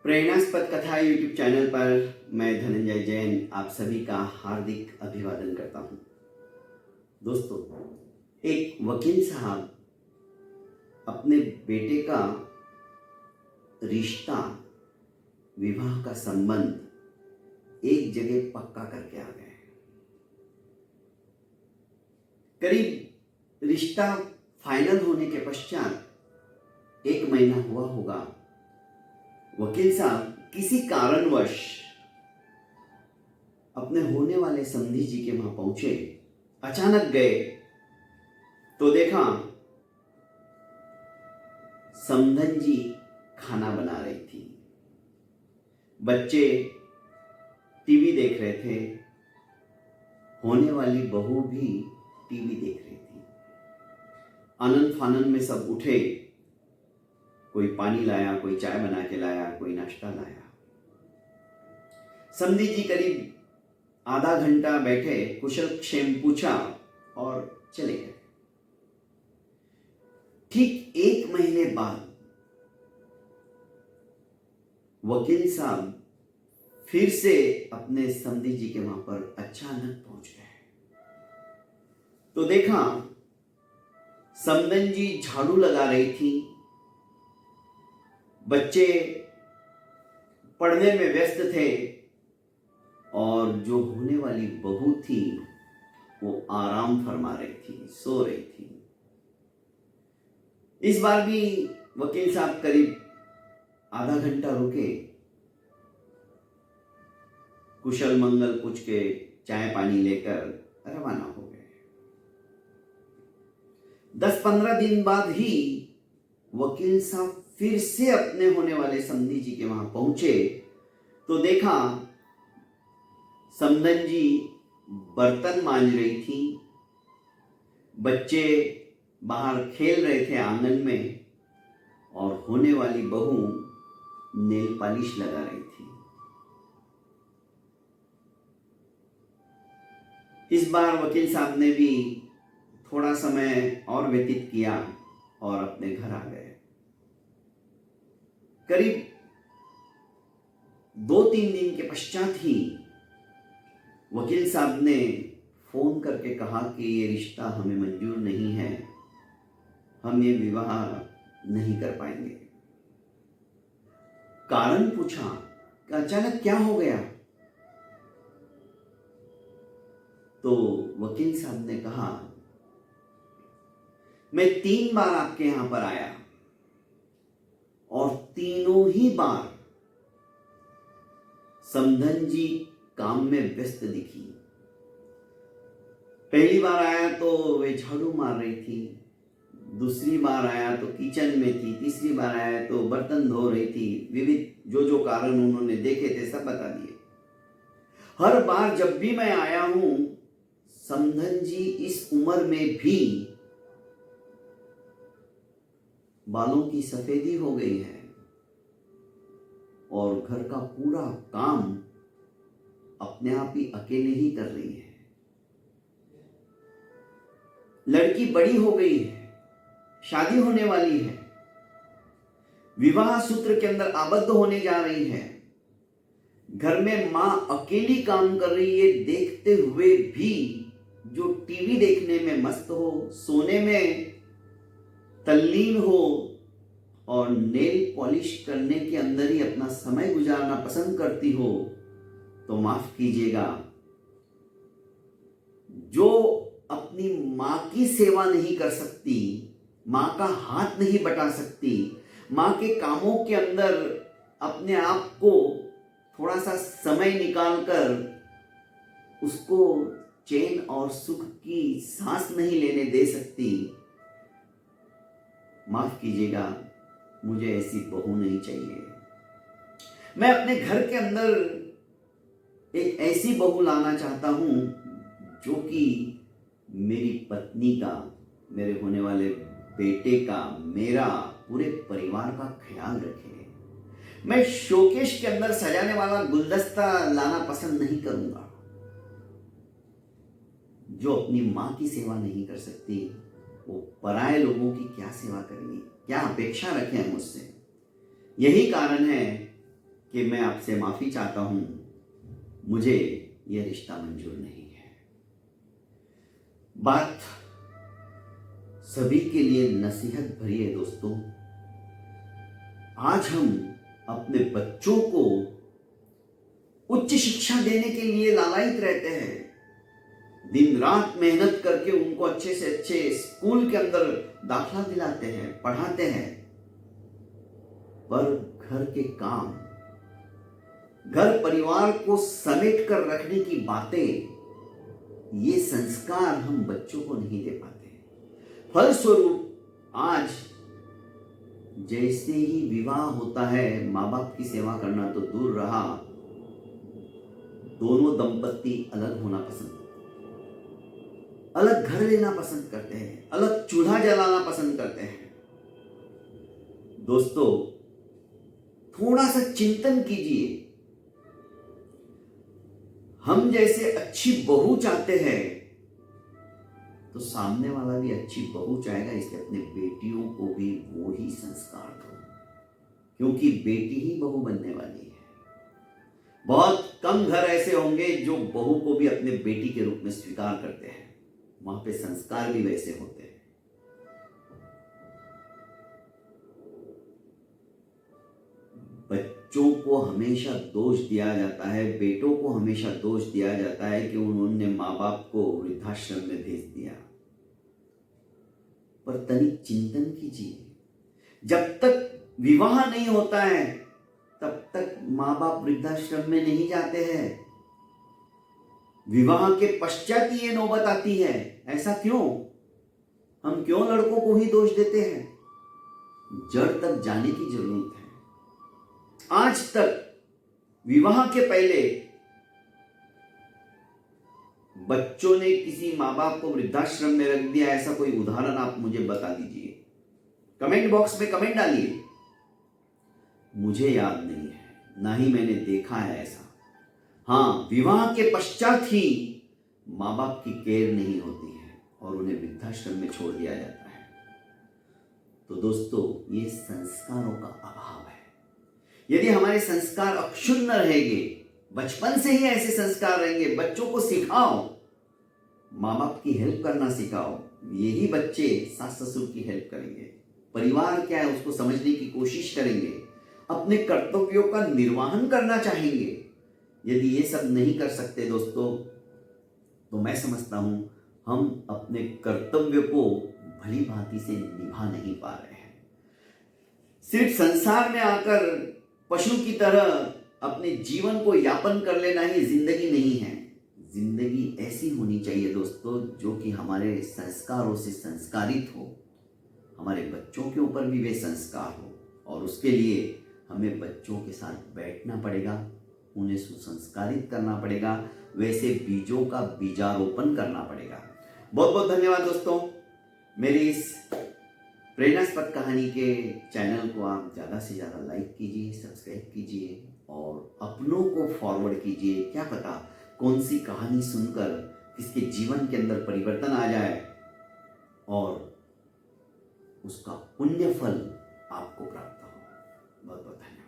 प्रेरणास्पद कथा YouTube channel पर मैं धनंजय जैन आप सभी का हार्दिक अभिवादन करता हूं। दोस्तों, एक वकील साहब अपने बेटे का रिश्ता, विवाह का संबंध एक जगह पक्का करके आ गए। करीब रिश्ता फाइनल होने के पश्चात 1 महीना हुआ होगा, वकील साहब किसी कारणवश अपने होने वाले समधी जी के वहां पहुंचे। अचानक गए तो देखा समधन जी खाना बना रही थी, बच्चे टीवी देख रहे थे, होने वाली बहू भी टीवी देख रही थी। आनंद फानंद में सब उठे, कोई पानी लाया, कोई चाय बना के लाया, कोई नाश्ता लाया। समधी जी करीब आधा घंटा बैठे, कुशल क्षेम पूछा और चले गए। ठीक 1 महीने बाद वकील साहब फिर से अपने समधी जी के वहां पर अचानक पहुंच गए तो देखा समधन जी झाड़ू लगा रही थी, बच्चे पढ़ने में व्यस्त थे और जो होने वाली बहू थी वो आराम फरमा रही थी, सो रही थी। इस बार भी वकील साहब करीब आधा घंटा रुके, कुशल मंगल पूछ के चाय पानी लेकर रवाना हो गए। 10-15 दिन बाद ही वकील साहब फिर से अपने होने वाले समधी जी के वहां पहुंचे तो देखा समधन जी बर्तन मांज रही थी, बच्चे बाहर खेल रहे थे आंगन में और होने वाली बहू नेल पॉलिश लगा रही थी। इस बार वकील साहब ने भी थोड़ा समय और व्यतीत किया और अपने घर आ गए। करीब 2-3 दिन के पश्चात ही वकील साहब ने फोन करके कहा कि ये रिश्ता हमें मंजूर नहीं है, हम ये विवाह नहीं कर पाएंगे। कारण पूछा कि अचानक क्या हो गया, तो वकील साहब ने कहा मैं 3 बार आपके यहां पर आया और तीनों ही बार समधन जी काम में व्यस्त दिखी। पहली बार आया तो वे झाड़ू मार रही थी, दूसरी बार आया तो किचन में थी, तीसरी बार आया तो बर्तन धो रही थी। विविध जो कारण उन्होंने देखे थे सब बता दिए। हर बार जब भी मैं आया हूं, समधन जी इस उम्र में भी बालों की सफेदी हो गई है और घर का पूरा काम अपने आप ही अकेले ही कर रही है। लड़की बड़ी हो गई है, शादी होने वाली है, विवाह सूत्र के अंदर आबद्ध होने जा रही है। घर में मां अकेली काम कर रही है, देखते हुए भी जो टीवी देखने में मस्त हो, सोने में तल्लीन हो और नेल पॉलिश करने के अंदर ही अपना समय गुजारना पसंद करती हो, तो माफ कीजिएगा, जो अपनी मां की सेवा नहीं कर सकती, मां का हाथ नहीं बटा सकती, मां के कामों के अंदर अपने आप को थोड़ा सा समय निकालकर उसको चैन और सुख की सांस नहीं लेने दे सकती, माफ कीजिएगा, मुझे ऐसी बहू नहीं चाहिए। मैं अपने घर के अंदर एक ऐसी बहू लाना चाहता हूं जो कि मेरी पत्नी का, मेरे होने वाले बेटे का, मेरा पूरे परिवार का ख्याल रखे। मैं शोकेश के अंदर सजाने वाला गुलदस्ता लाना पसंद नहीं करूंगा। जो अपनी मां की सेवा नहीं कर सकती, वो पराये लोगों की क्या सेवा करेंगी, क्या अपेक्षा रखें मुझसे। यही कारण है कि मैं आपसे माफ़ी चाहता हूँ, मुझे यह रिश्ता मंजूर नहीं है। बात सभी के लिए नसीहत भरी है दोस्तों। आज हम अपने बच्चों को उच्च शिक्षा देने के लिए लालायित रहते हैं, दिन रात मेहनत करके उनको अच्छे से अच्छे स्कूल के अंदर दाखला दिलाते हैं, पढ़ाते हैं, पर घर के काम, घर परिवार को समेट कर रखने की बातें, ये संस्कार हम बच्चों को नहीं दे पाते। फलस्वरूप आज जैसे ही विवाह होता है, माँ बाप की सेवा करना तो दूर रहा, दोनों दंपत्ति अलग होना पसंद करते हैं, अलग घर लेना पसंद करते हैं, अलग चूल्हा जलाना पसंद करते हैं। दोस्तों, थोड़ा सा चिंतन कीजिए। हम जैसे अच्छी बहू चाहते हैं तो सामने वाला भी अच्छी बहू चाहेगा, इसलिए अपने बेटियों को भी वो ही संस्कार दो, क्योंकि बेटी ही बहू बनने वाली है। बहुत कम घर ऐसे होंगे जो बहू को भी अपने बेटी के रूप में स्वीकार करते हैं, वहां पे संस्कार भी वैसे होते हैं। बच्चों को हमेशा दोष दिया जाता है, बेटों को हमेशा दोष दिया जाता है कि उन्होंने माँ बाप को वृद्धाश्रम में भेज दिया, पर तनिक चिंतन कीजिए, जब तक विवाह नहीं होता है तब तक माँ बाप वृद्धाश्रम में नहीं जाते हैं। विवाह के पश्चात ये नौबत आती है। ऐसा क्यों? हम क्यों लड़कों को ही दोष देते हैं? जड़ तक जाने की जरूरत है। आज तक विवाह के पहले बच्चों ने किसी माँ बाप को वृद्धाश्रम में रख दिया, ऐसा कोई उदाहरण आप मुझे बता दीजिए। कमेंट बॉक्स में कमेंट डालिए। मुझे याद नहीं है, ना ही मैंने देखा है ऐसा। हाँ, विवाह के पश्चात ही माँ बाप की केयर नहीं होती है और उन्हें वृद्धाश्रम में छोड़ दिया जाता है। तो दोस्तों, ये संस्कारों का अभाव है। यदि हमारे संस्कार अक्षुण्ण रहेंगे, बचपन से ही ऐसे संस्कार रहेंगे, बच्चों को सिखाओ, माँ बाप की हेल्प करना सिखाओ, यही बच्चे सास ससुर की हेल्प करेंगे। परिवार क्या है उसको समझने की कोशिश करेंगे, अपने कर्तव्यों का निर्वहन करना चाहेंगे। यदि ये सब नहीं कर सकते दोस्तों, तो मैं समझता हूं हम अपने कर्तव्य को भली भांति से निभा नहीं पा रहे हैं। सिर्फ संसार में आकर पशु की तरह अपने जीवन को यापन कर लेना ही जिंदगी नहीं है। जिंदगी ऐसी होनी चाहिए दोस्तों, जो कि हमारे संस्कारों से संस्कारित हो, हमारे बच्चों के ऊपर भी वे संस्कार हो, और उसके लिए हमें बच्चों के साथ बैठना पड़ेगा, उन्हें सुसंस्कारित करना पड़ेगा, वैसे बीजों का बीजारोपण करना पड़ेगा। बहुत बहुत धन्यवाद दोस्तों। मेरी इस प्रेरणास्पद कहानी के चैनल को आप ज़्यादा से ज़्यादा लाइक कीजिए, सब्सक्राइब कीजिए और अपनों को फॉरवर्ड कीजिए। क्या पता कौन सी कहानी सुनकर किसके जीवन के अंदर परिवर्तन आ जाए और उसका पुण्य फल आपको प्राप्त हो। बहुत बहुत धन्यवाद।